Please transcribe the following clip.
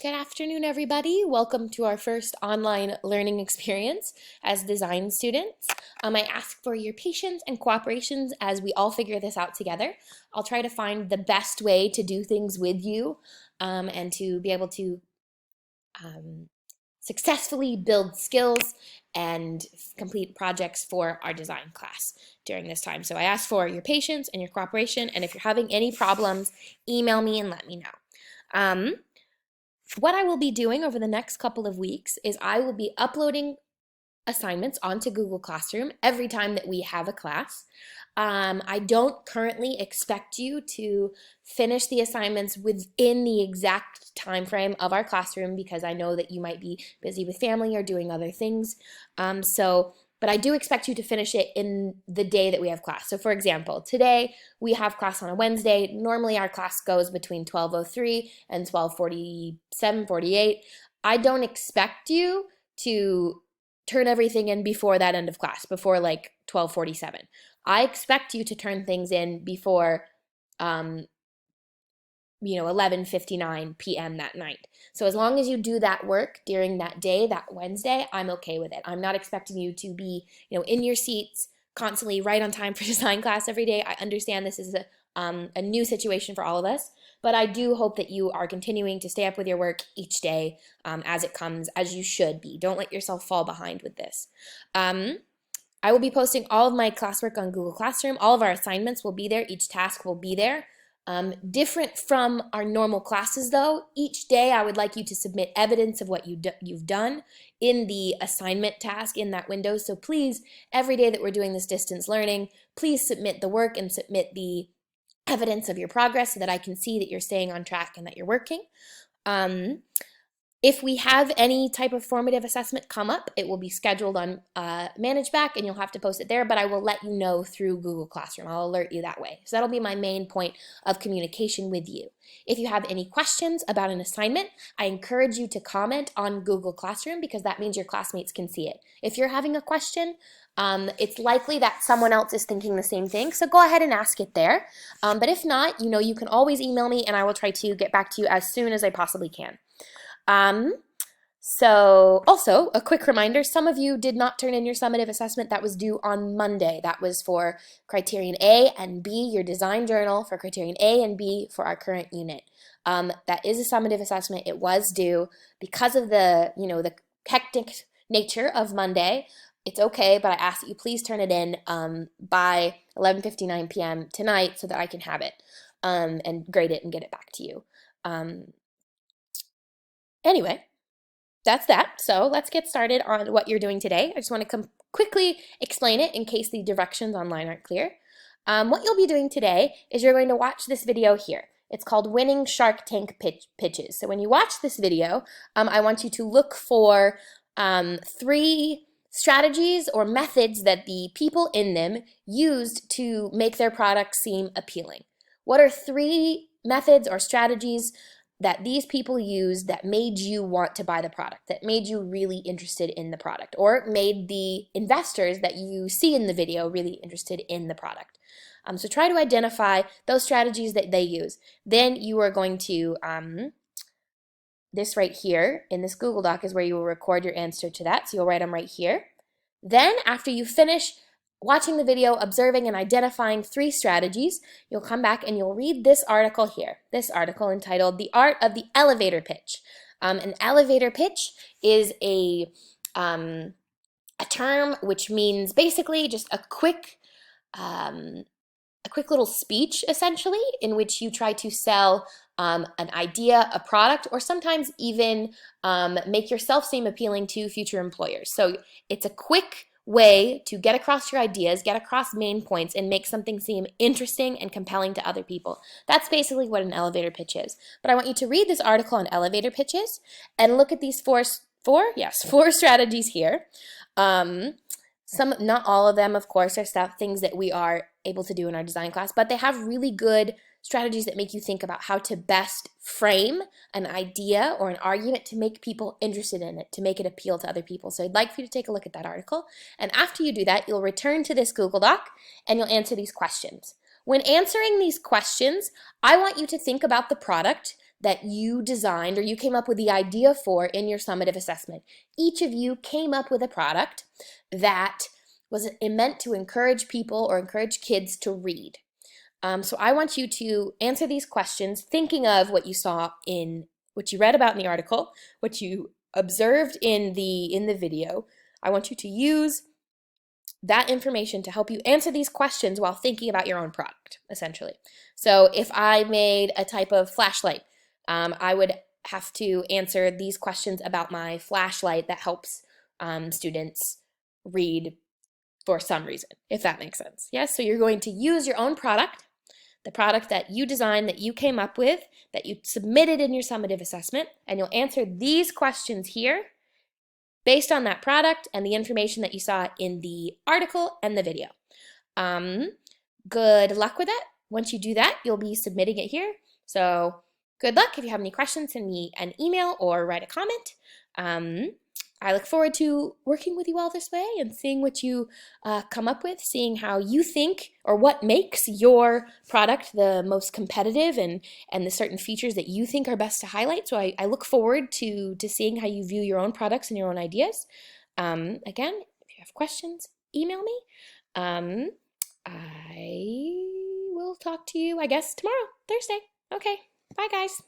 Good afternoon, everybody. Welcome to our first online learning experience as design students. I ask for your patience and cooperation as we all figure this out together. I'll try to find the best way to do things with you and to be able to successfully build skills and complete projects for our design class during this time. So I ask for your patience and your cooperation, and if you're having any problems, email me and let me know. What I will be doing over the next couple of weeks is I will be uploading assignments onto Google Classroom every time that we have a class. I don't currently expect you to finish the assignments within the exact time frame of our classroom because I know that you might be busy with family or doing other things. But I do expect you to finish it in the day that we have class. So for example, today we have class on a Wednesday. Normally our class goes between 12:03 and 12:47, 48. I don't expect you to turn everything in before that end of class, before like 12:47. I expect you to turn things in before 11:59 p.m. that night. So as long as you do that work during that day, that Wednesday, I'm okay with it. I'm not expecting you to be, in your seats constantly right on time for design class every day. I understand this is a new situation for all of us, but I do hope that you are continuing to stay up with your work each day as it comes, as you should be. Don't let yourself fall behind with this. I will be posting all of my classwork on Google Classroom. All of our assignments will be there. Each task will be there. Different from our normal classes though, each day I would like you to submit evidence of what you've done in the assignment task in that window. So please, every day that we're doing this distance learning, please submit the work and submit the evidence of your progress so that I can see that you're staying on track and that you're working. If we have any type of formative assessment come up, it will be scheduled on ManageBack and you'll have to post it there, but I will let you know through Google Classroom. I'll alert you that way. So that'll be my main point of communication with you. If you have any questions about an assignment, I encourage you to comment on Google Classroom because that means your classmates can see it. If you're having a question, it's likely that someone else is thinking the same thing, so go ahead and ask it there. But if not, you can always email me and I will try to get back to you as soon as I possibly can. So also a quick reminder, some of you did not turn in your summative assessment that was due on Monday. That was for criterion A and B, your design journal for criterion A and B for our current unit. That is a summative assessment. It was due because of the hectic nature of Monday. It's okay, but I ask that you please turn it in by 11:59 p.m. tonight so that I can have it and grade it and get it back to you. Anyway, that's that. So let's get started on what you're doing today. I just want to quickly explain it in case the directions online aren't clear. What you'll be doing today is you're going to watch this video here. It's called Winning Shark Tank Pitches. So when you watch this video, I want you to look for 3 strategies or methods that the people in them used to make their product seem appealing. What are 3 methods or strategies that these people used that made you want to buy the product, that made you really interested in the product, or made the investors that you see in the video really interested in the product? So try to identify those strategies that they use. Then you are going to, this right here in this Google Doc is where you will record your answer to that. So you'll write them right here. Then after you finish watching the video, observing and identifying 3 strategies, you'll come back and you'll read this article here. This article entitled The Art of the Elevator Pitch. An elevator pitch is a term which means basically just a quick little speech, essentially, in which you try to sell an idea, a product, or sometimes even make yourself seem appealing to future employers. So it's a quick way to get across your ideas, get across main points, and make something seem interesting and compelling to other people. That's basically what an elevator pitch is. But I want you to read this article on elevator pitches and look at these four strategies here. Not all of them, of course, are things that we are able to do in our design class, but they have really good strategies that make you think about how to best frame an idea or an argument to make people interested in it, to make it appeal to other people. So I'd like for you to take a look at that article. And after you do that, you'll return to this Google Doc and you'll answer these questions. When answering these questions, I want you to think about the product that you designed or you came up with the idea for in your summative assessment. Each of you came up with a product that was meant to encourage people or encourage kids to read. So I want you to answer these questions thinking of what you saw in what you read about in the article, what you observed in the video. I want you to use that information to help you answer these questions while thinking about your own product, essentially. So if I made a type of flashlight, I would have to answer these questions about my flashlight that helps students read for some reason, if that makes sense. Yes, so you're going to use your own product, the product that you designed, that you came up with, that you submitted in your summative assessment, and you'll answer these questions here based on that product and the information that you saw in the article and the video. Good luck with that. Once you do that, you'll be submitting it here. So good luck. If you have any questions, send me an email or write a comment. I look forward to working with you all this way and seeing what you come up with, seeing how you think or what makes your product the most competitive and the certain features that you think are best to highlight. So I look forward to seeing how you view your own products and your own ideas. Again, if you have questions, email me. I will talk to you, I guess, tomorrow, Thursday. Okay, bye guys.